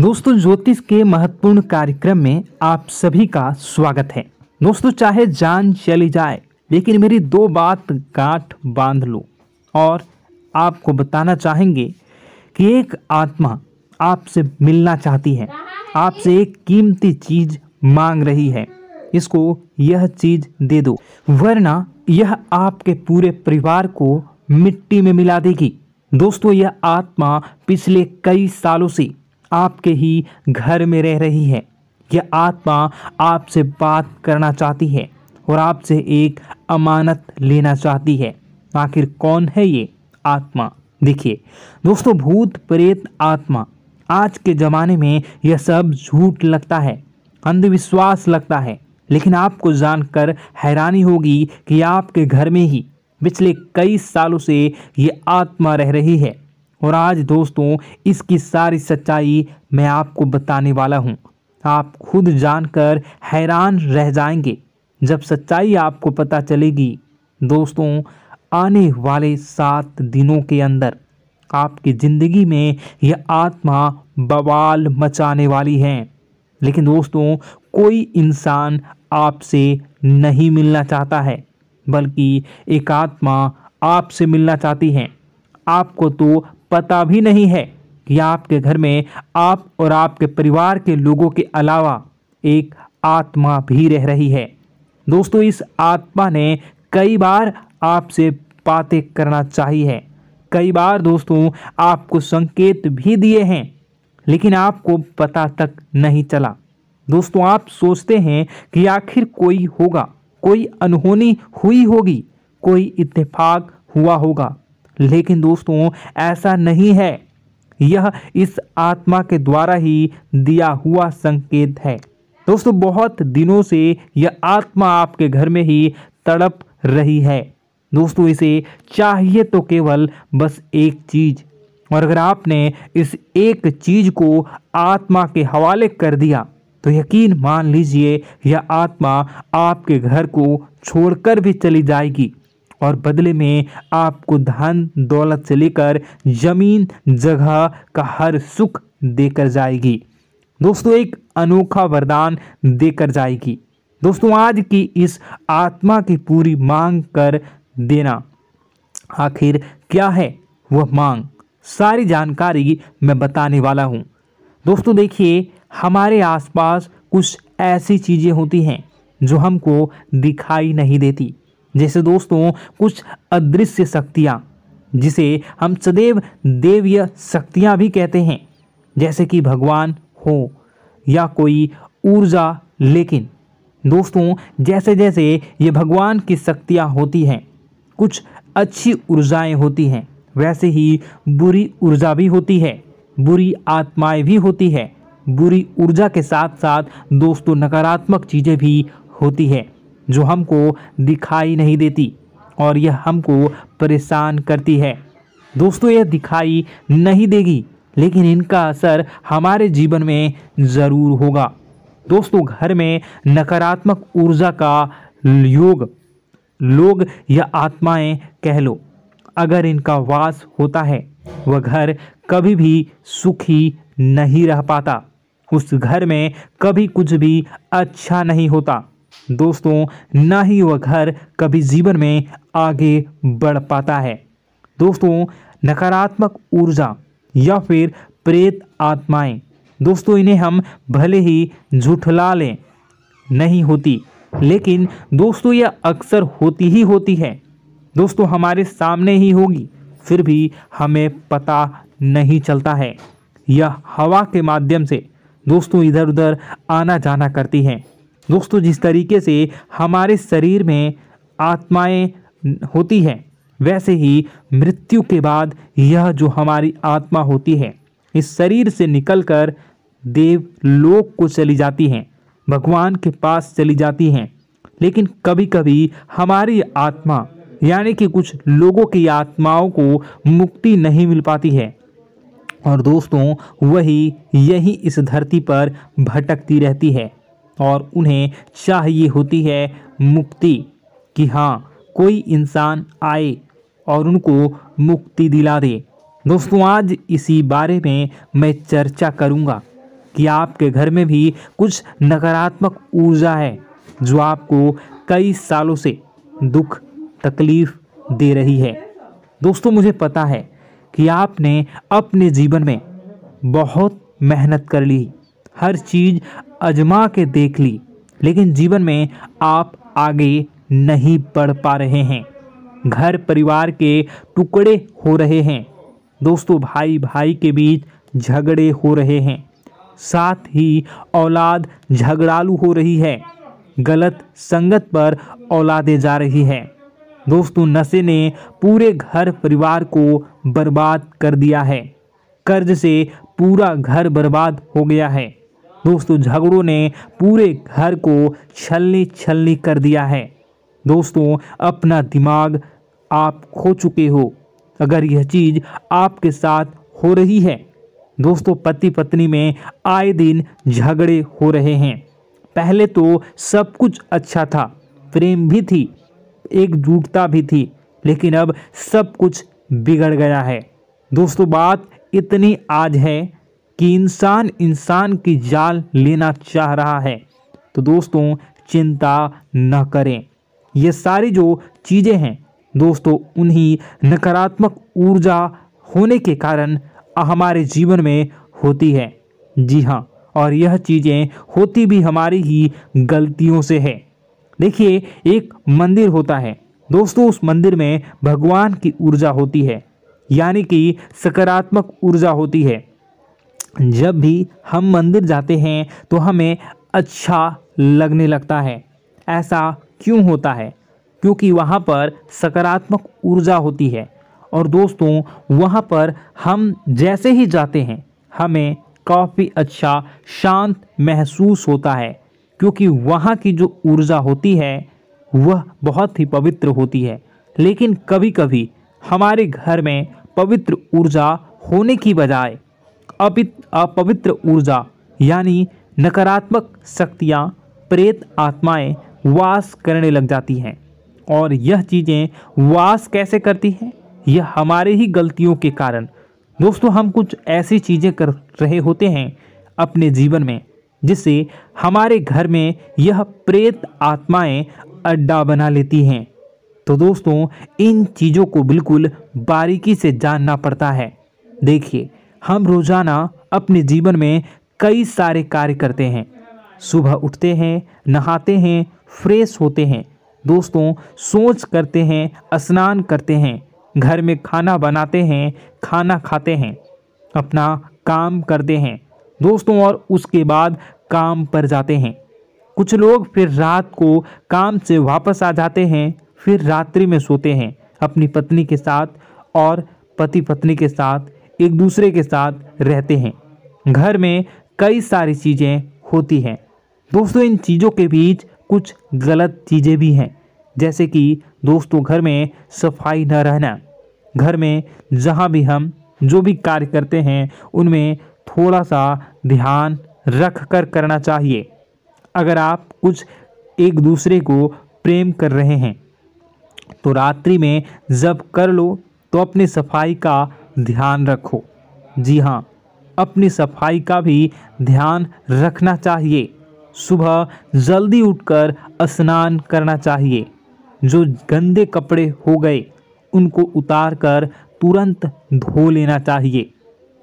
दोस्तों, ज्योतिष के महत्वपूर्ण कार्यक्रम में आप सभी का स्वागत है। दोस्तों, चाहे जान चली जाए लेकिन मेरी दो बात गांठ बांध लो। और आपको बताना चाहेंगे कि एक आत्मा आपसे मिलना चाहती है, आपसे एक कीमती चीज मांग रही है। इसको यह चीज दे दो, वरना यह आपके पूरे परिवार को मिट्टी में मिला देगी। दोस्तों, यह आत्मा पिछले कई सालों से आपके ही घर में रह रही है। यह आत्मा आपसे बात करना चाहती है और आपसे एक अमानत लेना चाहती है। आखिर कौन है ये आत्मा? देखिए दोस्तों, भूत प्रेत आत्मा, आज के ज़माने में यह सब झूठ लगता है, अंधविश्वास लगता है, लेकिन आपको जानकर हैरानी होगी कि आपके घर में ही पिछले कई सालों से ये आत्मा रह रही है। और आज दोस्तों, इसकी सारी सच्चाई मैं आपको बताने वाला हूँ। आप खुद जानकर हैरान रह जाएंगे जब सच्चाई आपको पता चलेगी। दोस्तों, आने वाले 7 दिनों के अंदर आपकी ज़िंदगी में यह आत्मा बवाल मचाने वाली है। लेकिन दोस्तों, कोई इंसान आपसे नहीं मिलना चाहता है, बल्कि एक आत्मा आपसे मिलना चाहती है। आपको तो पता भी नहीं है कि आपके घर में आप और आपके परिवार के लोगों के अलावा एक आत्मा भी रह रही है। दोस्तों, इस आत्मा ने कई बार आपसे बातें करना चाहिए है, कई बार दोस्तों आपको संकेत भी दिए हैं, लेकिन आपको पता तक नहीं चला। दोस्तों, आप सोचते हैं कि आखिर कोई होगा, कोई अनहोनी हुई होगी, कोई इत्तेफाक हुआ होगा, लेकिन दोस्तों ऐसा नहीं है। यह इस आत्मा के द्वारा ही दिया हुआ संकेत है। दोस्तों, बहुत दिनों से यह आत्मा आपके घर में ही तड़प रही है। दोस्तों, इसे चाहिए तो केवल बस एक चीज, और अगर आपने इस एक चीज को आत्मा के हवाले कर दिया तो यकीन मान लीजिए यह आत्मा आपके घर को छोड़कर भी चली जाएगी और बदले में आपको धन दौलत से लेकर जमीन जगह का हर सुख देकर जाएगी। दोस्तों, एक अनोखा वरदान देकर जाएगी। दोस्तों, आज की इस आत्मा की पूरी मांग कर देना। आखिर क्या है वह मांग? सारी जानकारी मैं बताने वाला हूँ। दोस्तों देखिए, हमारे आसपास कुछ ऐसी चीज़ें होती हैं जो हमको दिखाई नहीं देती, जैसे दोस्तों कुछ अदृश्य शक्तियाँ, जिसे हम सदैव देवीय शक्तियाँ भी कहते हैं, जैसे कि भगवान हो या कोई ऊर्जा। लेकिन दोस्तों, जैसे जैसे ये भगवान की शक्तियाँ होती हैं, कुछ अच्छी ऊर्जाएं होती हैं, वैसे ही बुरी ऊर्जा भी होती है, बुरी आत्माएं भी होती है। बुरी ऊर्जा के साथ साथ दोस्तों नकारात्मक चीज़ें भी होती है जो हमको दिखाई नहीं देती और यह हमको परेशान करती है। दोस्तों, यह दिखाई नहीं देगी, लेकिन इनका असर हमारे जीवन में ज़रूर होगा। दोस्तों, घर में नकारात्मक ऊर्जा का योग, लोग या आत्माएं कह लो, अगर इनका वास होता है, वह घर कभी भी सुखी नहीं रह पाता। उस घर में कभी कुछ भी अच्छा नहीं होता। दोस्तों, ना ही वह घर कभी जीवन में आगे बढ़ पाता है। दोस्तों, नकारात्मक ऊर्जा या फिर प्रेत आत्माएं, दोस्तों इन्हें हम भले ही झुठला लें, नहीं होती, लेकिन दोस्तों यह अक्सर होती ही होती है। दोस्तों, हमारे सामने ही होगी, फिर भी हमें पता नहीं चलता है। यह हवा के माध्यम से दोस्तों इधर उधर आना जाना करती हैं। दोस्तों, जिस तरीके से हमारे शरीर में आत्माएं होती हैं, वैसे ही मृत्यु के बाद यह जो हमारी आत्मा होती है, इस शरीर से निकलकर देवलोक को चली जाती हैं, भगवान के पास चली जाती हैं। लेकिन कभी कभी हमारी आत्मा यानी कि कुछ लोगों की आत्माओं को मुक्ति नहीं मिल पाती है, और दोस्तों वही यही इस धरती पर भटकती रहती है और उन्हें चाहिए होती है मुक्ति, कि हाँ कोई इंसान आए और उनको मुक्ति दिला दे। दोस्तों, आज इसी बारे में मैं चर्चा करूंगा। कि आपके घर में भी कुछ नकारात्मक ऊर्जा है जो आपको कई सालों से दुख तकलीफ दे रही है। दोस्तों, मुझे पता है कि आपने अपने जीवन में बहुत मेहनत कर ली, हर चीज़ आजमा के देख ली, लेकिन जीवन में आप आगे नहीं बढ़ पा रहे हैं। घर परिवार के टुकड़े हो रहे हैं। दोस्तों, भाई भाई के बीच झगड़े हो रहे हैं। साथ ही औलाद झगड़ालू हो रही है। गलत संगत पर औलादें जा रही है। दोस्तों, नशे ने पूरे घर परिवार को बर्बाद कर दिया है। कर्ज से पूरा घर बर्बाद हो गया है। दोस्तों, झगड़ों ने पूरे घर को छलनी छलनी कर दिया है। दोस्तों, अपना दिमाग आप खो चुके हो अगर यह चीज़ आपके साथ हो रही है। दोस्तों, पति पत्नी में आए दिन झगड़े हो रहे हैं। पहले तो सब कुछ अच्छा था, प्रेम भी थी, एकजुटता भी थी, लेकिन अब सब कुछ बिगड़ गया है। दोस्तों, बात इतनी आज है कि इंसान इंसान की जान लेना चाह रहा है। तो दोस्तों, चिंता न करें। ये सारी जो चीज़ें हैं दोस्तों, उन्हीं नकारात्मक ऊर्जा होने के कारण हमारे जीवन में होती है। जी हाँ, और यह चीज़ें होती भी हमारी ही गलतियों से है। देखिए, एक मंदिर होता है दोस्तों, उस मंदिर में भगवान की ऊर्जा होती है, यानी कि सकारात्मक ऊर्जा होती है। जब भी हम मंदिर जाते हैं तो हमें अच्छा लगने लगता है। ऐसा क्यों होता है? क्योंकि वहाँ पर सकारात्मक ऊर्जा होती है। और दोस्तों, वहाँ पर हम जैसे ही जाते हैं हमें काफ़ी अच्छा शांत महसूस होता है, क्योंकि वहाँ की जो ऊर्जा होती है वह बहुत ही पवित्र होती है। लेकिन कभी कभी हमारे घर में पवित्र ऊर्जा होने की बजाय अपवित्र ऊर्जा यानी नकारात्मक शक्तियाँ, प्रेत आत्माएं वास करने लग जाती हैं। और यह चीज़ें वास कैसे करती हैं? यह हमारे ही गलतियों के कारण। दोस्तों, हम कुछ ऐसी चीज़ें कर रहे होते हैं अपने जीवन में जिससे हमारे घर में यह प्रेत आत्माएं अड्डा बना लेती हैं। तो दोस्तों, इन चीज़ों को बिल्कुल बारीकी से जानना पड़ता है। देखिए, हम रोज़ाना अपने जीवन में कई सारे कार्य करते हैं। सुबह उठते हैं, नहाते हैं, फ्रेश होते हैं। दोस्तों, सोच करते हैं, स्नान करते हैं, घर में खाना बनाते हैं, खाना खाते हैं, अपना काम करते हैं दोस्तों, और उसके बाद काम पर जाते हैं। कुछ लोग फिर रात को काम से वापस आ जाते हैं, फिर रात्रि में सोते हैं अपनी पत्नी के साथ, और पति पत्नी के साथ एक दूसरे के साथ रहते हैं। घर में कई सारी चीज़ें होती हैं दोस्तों। इन चीज़ों के बीच कुछ गलत चीज़ें भी हैं, जैसे कि दोस्तों, घर में सफाई न रहना। घर में जहाँ भी हम जो भी कार्य करते हैं उनमें थोड़ा सा ध्यान रख कर करना चाहिए। अगर आप कुछ एक दूसरे को प्रेम कर रहे हैं तो रात्रि में जब कर लो तो अपनी सफाई का ध्यान रखो। जी हाँ, अपनी सफाई का भी ध्यान रखना चाहिए। सुबह जल्दी उठकर स्नान करना चाहिए। जो गंदे कपड़े हो गए उनको उतार कर तुरंत धो लेना चाहिए।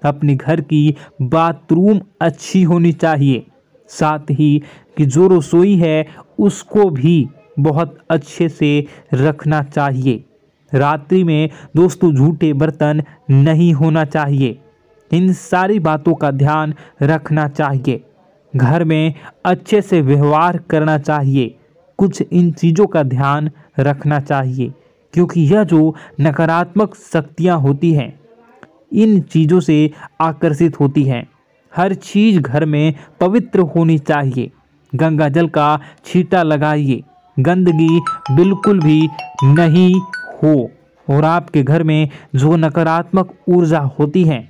अपने घर की बाथरूम अच्छी होनी चाहिए। साथ ही कि जो रसोई है उसको भी बहुत अच्छे से रखना चाहिए। रात्रि में दोस्तों, झूठे बर्तन नहीं होना चाहिए। इन सारी बातों का ध्यान रखना चाहिए। घर में अच्छे से व्यवहार करना चाहिए। कुछ इन चीज़ों का ध्यान रखना चाहिए, क्योंकि यह जो नकारात्मक शक्तियाँ होती हैं इन चीज़ों से आकर्षित होती हैं। हर चीज़ घर में पवित्र होनी चाहिए। गंगा जल का छींटा लगाइए, गंदगी बिल्कुल भी नहीं हो। और आपके घर में जो नकारात्मक ऊर्जा होती है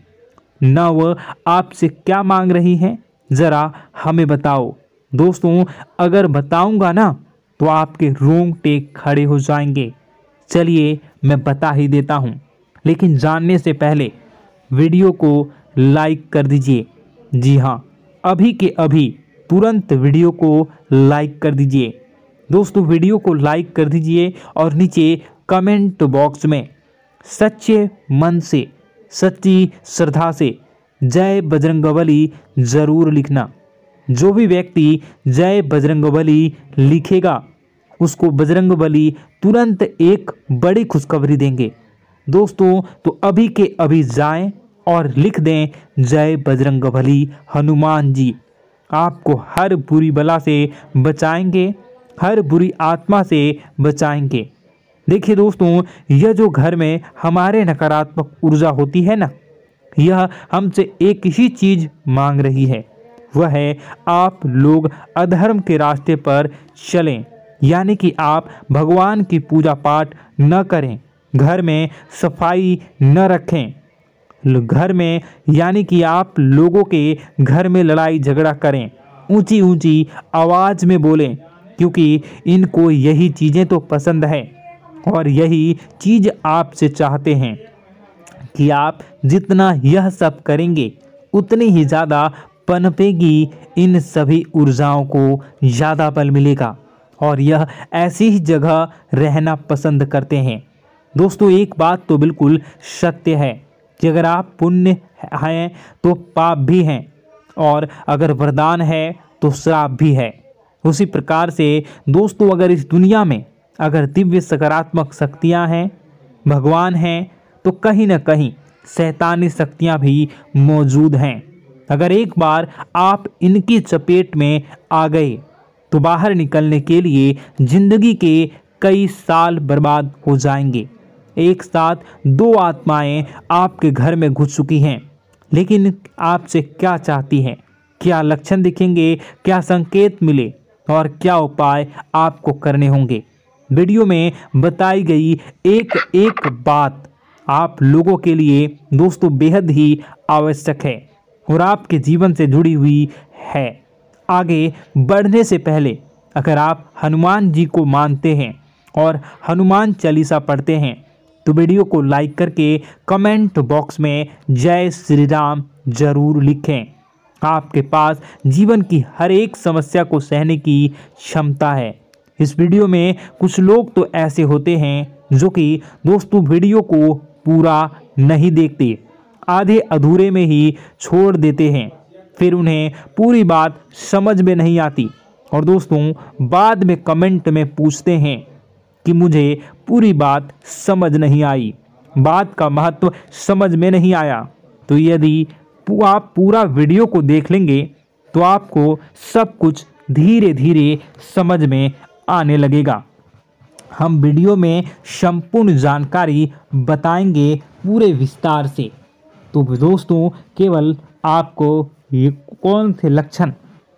न वह आपसे क्या मांग रही है, ज़रा हमें बताओ। दोस्तों, अगर बताऊंगा ना तो आपके रोंगटे खड़े हो जाएंगे। चलिए मैं बता ही देता हूं, लेकिन जानने से पहले वीडियो को लाइक कर दीजिए। जी हाँ, अभी के अभी तुरंत वीडियो को लाइक कर दीजिए। दोस्तों वीडियो को लाइक कर दीजिए और नीचे कमेंट बॉक्स में सच्चे मन से, सच्ची श्रद्धा से जय बजरंगबली ज़रूर लिखना। जो भी व्यक्ति जय बजरंगबली लिखेगा उसको बजरंगबली तुरंत एक बड़ी खुशखबरी देंगे। दोस्तों तो अभी के अभी जाएं और लिख दें जय बजरंगबली हनुमान जी। आपको हर बुरी बला से बचाएंगे, हर बुरी आत्मा से बचाएंगे। देखिए दोस्तों, यह जो घर में हमारे नकारात्मक ऊर्जा होती है ना, यह हमसे एक ही चीज़ मांग रही है, वह है आप लोग अधर्म के रास्ते पर चलें, यानी कि आप भगवान की पूजा पाठ न करें, घर में सफाई न रखें, घर में यानी कि आप लोगों के घर में लड़ाई झगड़ा करें, ऊंची ऊंची आवाज़ में बोलें, क्योंकि इनको यही चीज़ें तो पसंद है और यही चीज़ आपसे चाहते हैं कि आप जितना यह सब करेंगे उतनी ही ज़्यादा पनपेगी इन सभी ऊर्जाओं को ज़्यादा बल मिलेगा और यह ऐसी ही जगह रहना पसंद करते हैं। दोस्तों एक बात तो बिल्कुल सत्य है कि अगर आप पुण्य हैं तो पाप भी हैं और अगर वरदान है तो श्राप भी है। उसी प्रकार से दोस्तों अगर इस दुनिया में अगर दिव्य सकारात्मक शक्तियां हैं, भगवान हैं, तो कहीं न कहीं शैतानी शक्तियां भी मौजूद हैं। अगर एक बार आप इनकी चपेट में आ गए तो बाहर निकलने के लिए जिंदगी के कई साल बर्बाद हो जाएंगे। एक साथ दो आत्माएं आपके घर में घुस चुकी हैं, लेकिन आपसे क्या चाहती हैं, क्या लक्षण दिखेंगे, क्या संकेत मिले और क्या उपाय आपको करने होंगे। वीडियो में बताई गई एक एक बात आप लोगों के लिए दोस्तों बेहद ही आवश्यक है और आपके जीवन से जुड़ी हुई है। आगे बढ़ने से पहले अगर आप हनुमान जी को मानते हैं और हनुमान चालीसा पढ़ते हैं तो वीडियो को लाइक करके कमेंट बॉक्स में जय श्री राम जरूर लिखें। आपके पास जीवन की हर एक समस्या को सहने की क्षमता है। इस वीडियो में कुछ लोग तो ऐसे होते हैं जो कि दोस्तों वीडियो को पूरा नहीं देखते, आधे अधूरे में ही छोड़ देते हैं, फिर उन्हें पूरी बात समझ में नहीं आती और दोस्तों बाद में कमेंट में पूछते हैं कि मुझे पूरी बात समझ नहीं आई, बात का महत्व समझ में नहीं आया। तो यदि आप पूरा वीडियो को देख लेंगे तो आपको सब कुछ धीरे धीरे समझ में आने लगेगा। हम वीडियो में संपूर्ण जानकारी बताएंगे पूरे विस्तार से। तो दोस्तों केवल आपको ये कौन से लक्षण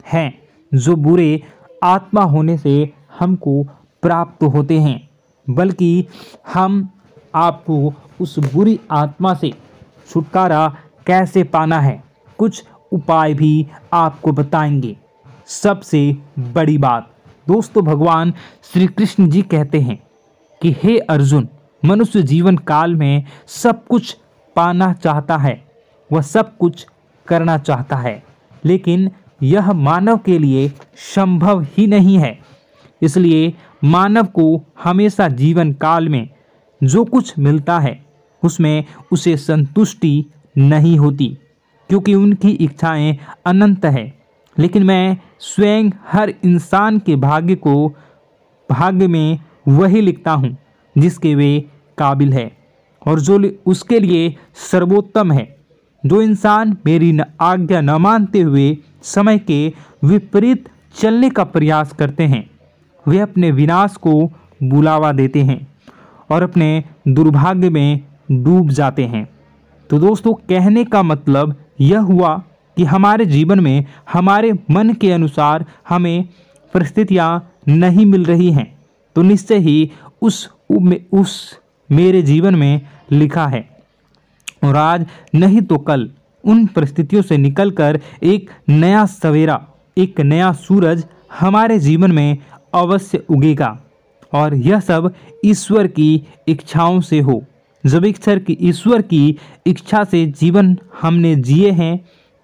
हैं जो बुरे आत्मा होने से हमको प्राप्त होते हैं, बल्कि हम आपको उस बुरी आत्मा से छुटकारा कैसे पाना है, कुछ उपाय भी आपको बताएंगे। सबसे बड़ी बात दोस्तों, भगवान श्री कृष्ण जी कहते हैं कि हे अर्जुन, मनुष्य जीवन काल में सब कुछ पाना चाहता है, वह सब कुछ करना चाहता है, लेकिन यह मानव के लिए संभव ही नहीं है। इसलिए मानव को हमेशा जीवन काल में जो कुछ मिलता है उसमें उसे संतुष्टि नहीं होती, क्योंकि उनकी इच्छाएं अनंत है। लेकिन मैं स्वयं हर इंसान के भाग्य में वही लिखता हूँ जिसके वे काबिल है और जो उसके लिए सर्वोत्तम है। जो इंसान मेरी आज्ञा न मानते हुए समय के विपरीत चलने का प्रयास करते हैं, वे अपने विनाश को बुलावा देते हैं और अपने दुर्भाग्य में डूब जाते हैं। तो दोस्तों कहने का मतलब यह हुआ कि हमारे जीवन में हमारे मन के अनुसार हमें परिस्थितियां नहीं मिल रही हैं, तो निश्चय ही उस मेरे जीवन में लिखा है और आज नहीं तो कल उन परिस्थितियों से निकलकर एक नया सवेरा, एक नया सूरज हमारे जीवन में अवश्य उगेगा और यह सब ईश्वर की इच्छाओं से हो। जब ईश्वर की इच्छा से जीवन हमने जिए हैं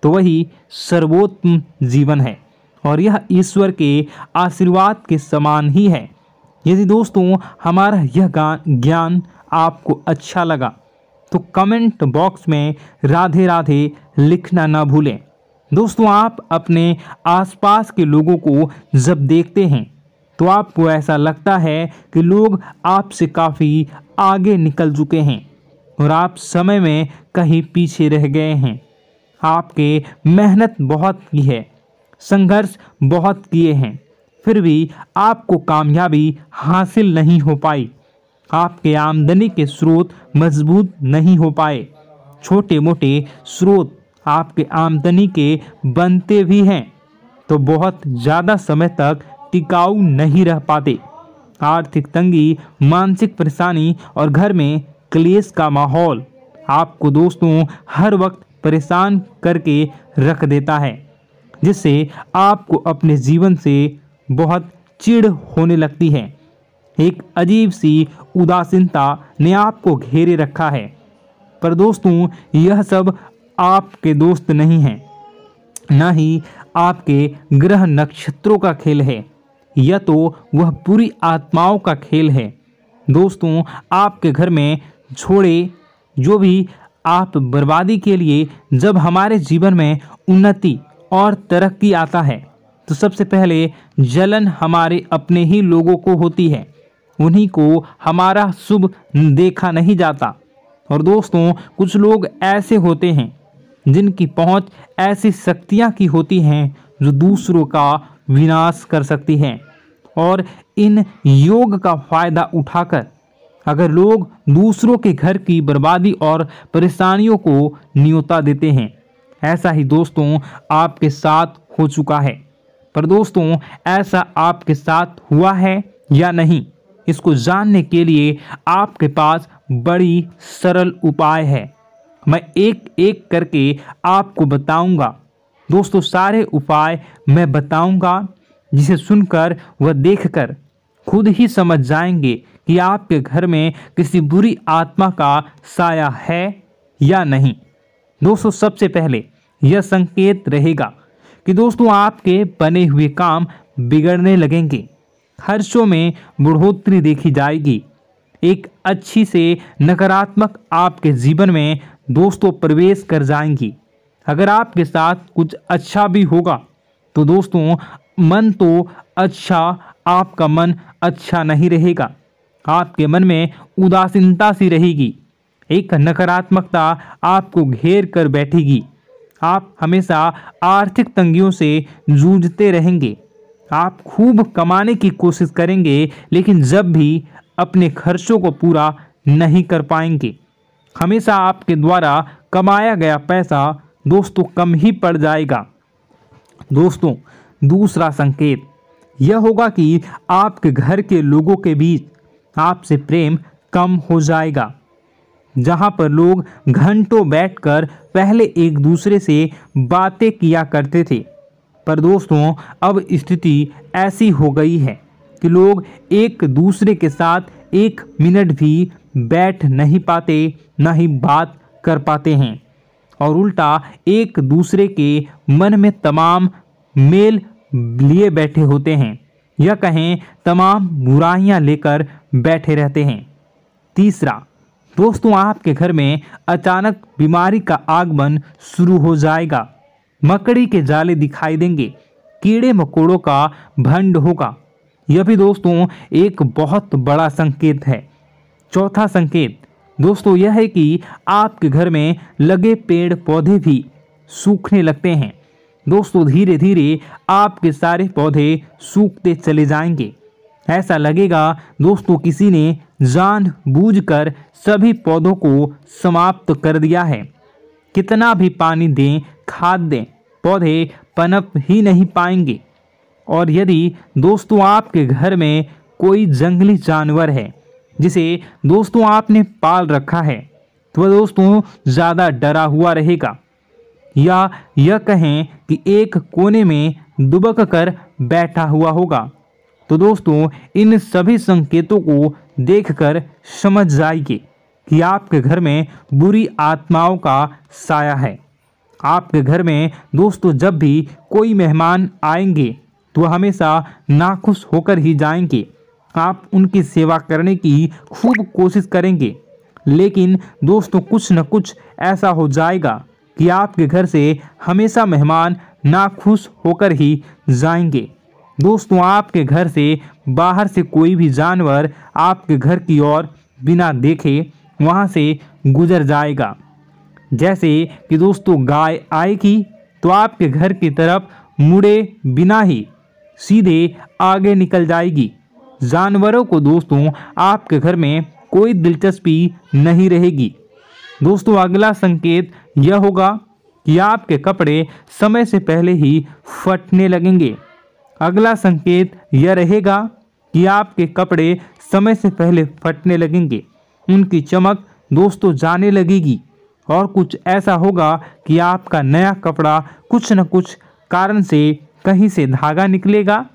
तो वही सर्वोत्तम जीवन है और यह ईश्वर के आशीर्वाद के समान ही है। यदि दोस्तों हमारा यह ज्ञान आपको अच्छा लगा तो कमेंट बॉक्स में राधे राधे लिखना ना भूलें। दोस्तों आप अपने आसपास के लोगों को जब देखते हैं तो आपको ऐसा लगता है कि लोग आपसे काफ़ी आगे निकल चुके हैं और आप समय में कहीं पीछे रह गए हैं। आपके मेहनत बहुत की है, संघर्ष बहुत किए हैं, फिर भी आपको कामयाबी हासिल नहीं हो पाई। आपके आमदनी के स्रोत मजबूत नहीं हो पाए। छोटे मोटे स्रोत आपके आमदनी के बनते भी हैं तो बहुत ज़्यादा समय तक टिकाऊ नहीं रह पाते। आर्थिक तंगी, मानसिक परेशानी और घर में क्लेश का माहौल आपको दोस्तों हर वक्त परेशान करके रख देता है, जिससे आपको अपने जीवन से बहुत चिढ़ होने लगती है। एक अजीब सी उदासीनता ने आपको घेरे रखा है। पर दोस्तों यह सब आपके दोस्त नहीं हैं, न ही आपके ग्रह नक्षत्रों का खेल है, यह तो वह पूरी आत्माओं का खेल है। दोस्तों आपके घर में छोड़े जो भी आप बर्बादी के लिए जब हमारे जीवन में उन्नति और तरक्की आता है तो सबसे पहले जलन हमारे अपने ही लोगों को होती है। उन्हीं को हमारा शुभ देखा नहीं जाता। और दोस्तों कुछ लोग ऐसे होते हैं जिनकी पहुंच ऐसी शक्तियां की होती हैं जो दूसरों का विनाश कर सकती हैं। और इन योग का फायदा उठाकर अगर लोग दूसरों के घर की बर्बादी और परेशानियों को न्योता देते हैं। ऐसा ही दोस्तों आपके साथ हो चुका है। पर दोस्तों ऐसा आपके साथ हुआ है या नहीं, इसको जानने के लिए आपके पास बड़ी सरल उपाय है। मैं एक एक करके आपको बताऊंगा। दोस्तों सारे उपाय मैं बताऊंगा, जिसे सुनकर व देखकर खुद ही समझ जाएंगे कि आपके घर में किसी बुरी आत्मा का साया है या नहीं। दोस्तों सबसे पहले यह संकेत रहेगा कि दोस्तों आपके बने हुए काम बिगड़ने लगेंगे, खर्चों में बढ़ोतरी देखी जाएगी, एक अच्छी से नकारात्मक आपके जीवन में दोस्तों प्रवेश कर जाएंगी। अगर आपके साथ कुछ अच्छा भी होगा तो दोस्तों मन तो अच्छा, आपका मन अच्छा नहीं रहेगा। आपके मन में उदासीनता सी रहेगी, एक नकारात्मकता आपको घेर कर बैठेगी। आप हमेशा आर्थिक तंगियों से जूझते रहेंगे। आप खूब कमाने की कोशिश करेंगे लेकिन जब भी अपने खर्चों को पूरा नहीं कर पाएंगे। हमेशा आपके द्वारा कमाया गया पैसा दोस्तों कम ही पड़ जाएगा। दोस्तों दूसरा संकेत यह होगा कि आपके घर के लोगों के बीच आपसे प्रेम कम हो जाएगा। जहां पर लोग घंटों बैठकर पहले एक दूसरे से बातें किया करते थे, पर दोस्तों अब स्थिति ऐसी हो गई है कि लोग एक दूसरे के साथ एक मिनट भी बैठ नहीं पाते, न ही बात कर पाते हैं और उल्टा एक दूसरे के मन में तमाम मेल लिए बैठे होते हैं, या कहें तमाम बुराइयां लेकर बैठे रहते हैं। तीसरा दोस्तों आपके घर में अचानक बीमारी का आगमन शुरू हो जाएगा। मकड़ी के जाले दिखाई देंगे, कीड़े मकोड़ों का भंड होगा। यह भी दोस्तों एक बहुत बड़ा संकेत है। चौथा संकेत दोस्तों यह है कि आपके घर में लगे पेड़ पौधे भी सूखने लगते हैं। दोस्तों धीरे धीरे आपके सारे पौधे सूखते चले जाएंगे। ऐसा लगेगा दोस्तों किसी ने जानबूझकर सभी पौधों को समाप्त कर दिया है। कितना भी पानी दें, खाद दें, पौधे पनप ही नहीं पाएंगे। और यदि दोस्तों आपके घर में कोई जंगली जानवर है जिसे दोस्तों आपने पाल रखा है, तो वह दोस्तों ज़्यादा डरा हुआ रहेगा, या यह कहें कि एक कोने में दुबक कर बैठा हुआ होगा। तो दोस्तों इन सभी संकेतों को देखकर समझ जाइए कि आपके घर में बुरी आत्माओं का साया है। आपके घर में दोस्तों जब भी कोई मेहमान आएंगे तो हमेशा नाखुश होकर ही जाएंगे। आप उनकी सेवा करने की खूब कोशिश करेंगे, लेकिन दोस्तों कुछ न कुछ ऐसा हो जाएगा कि आपके घर से हमेशा मेहमान नाखुश होकर ही जाएंगे। दोस्तों आपके घर से बाहर से कोई भी जानवर आपके घर की ओर बिना देखे वहां से गुजर जाएगा। जैसे कि दोस्तों गाय आएगी तो आपके घर की तरफ मुड़े बिना ही सीधे आगे निकल जाएगी। जानवरों को दोस्तों आपके घर में कोई दिलचस्पी नहीं रहेगी। दोस्तों अगला संकेत यह होगा कि आपके कपड़े समय से पहले ही फटने लगेंगे। अगला संकेत यह रहेगा कि आपके कपड़े समय से पहले फटने लगेंगे, उनकी चमक दोस्तों जाने लगेगी और कुछ ऐसा होगा कि आपका नया कपड़ा कुछ न कुछ कारण से कहीं से धागा निकलेगा,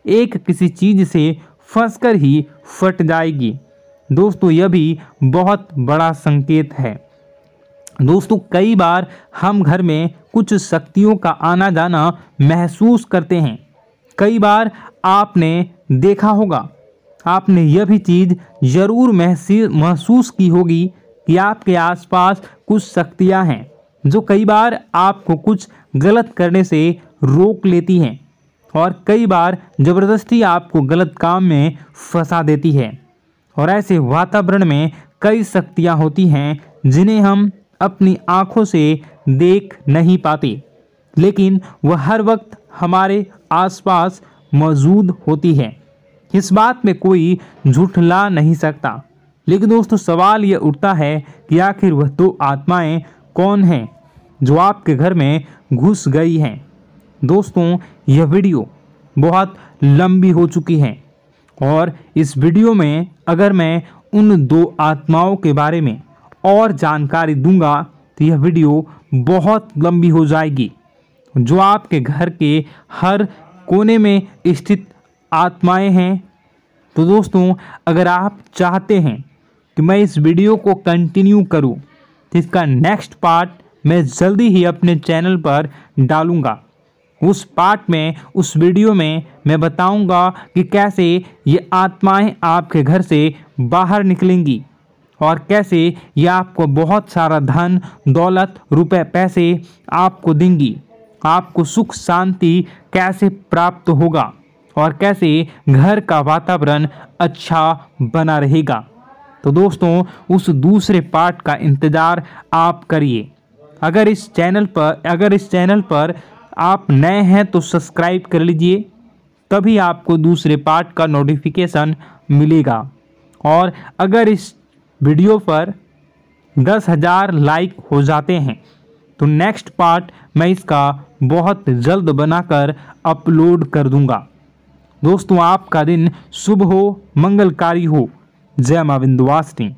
एक किसी चीज से फंसकर ही फट जाएगी। दोस्तों यह भी बहुत बड़ा संकेत है। दोस्तों कई बार हम घर में कुछ शक्तियों का आना जाना महसूस करते हैं। कई बार आपने देखा होगा, आपने यह भी चीज़ ज़रूर महसूस की होगी कि आपके आसपास कुछ शक्तियां हैं जो कई बार आपको कुछ गलत करने से रोक लेती हैं और कई बार ज़बरदस्ती आपको गलत काम में फंसा देती है। और ऐसे वातावरण में कई शक्तियां होती हैं जिन्हें हम अपनी आँखों से देख नहीं पाते, लेकिन वह हर वक्त हमारे आसपास मौजूद होती है। इस बात में कोई झूठला नहीं सकता। लेकिन दोस्तों सवाल यह उठता है कि आखिर वह दो आत्माएं कौन हैं जो आपके घर में घुस गई हैं। दोस्तों यह वीडियो बहुत लंबी हो चुकी है और इस वीडियो में अगर मैं उन दो आत्माओं के बारे में और जानकारी दूंगा तो यह वीडियो बहुत लंबी हो जाएगी। जो आपके घर के हर कोने में स्थित आत्माएं हैं। तो दोस्तों अगर आप चाहते हैं कि मैं इस वीडियो को कंटिन्यू करूं तो इसका नेक्स्ट पार्ट मैं जल्दी ही अपने चैनल पर डालूंगा। उस पार्ट में, उस वीडियो में मैं बताऊंगा कि कैसे ये आत्माएं आपके घर से बाहर निकलेंगी और कैसे ये आपको बहुत सारा धन दौलत रुपए पैसे आपको देंगी, आपको सुख शांति कैसे प्राप्त होगा और कैसे घर का वातावरण अच्छा बना रहेगा। तो दोस्तों उस दूसरे पार्ट का इंतज़ार आप करिए। अगर इस चैनल पर आप नए हैं तो सब्सक्राइब कर लीजिए, तभी आपको दूसरे पार्ट का नोटिफिकेशन मिलेगा। और अगर इस वीडियो पर 10,000 लाइक हो जाते हैं तो नेक्स्ट पार्ट मैं इसका बहुत जल्द बनाकर अपलोड कर दूंगा। दोस्तों आपका दिन शुभ हो, मंगलकारी हो। जय मां विंध्यवासिनी।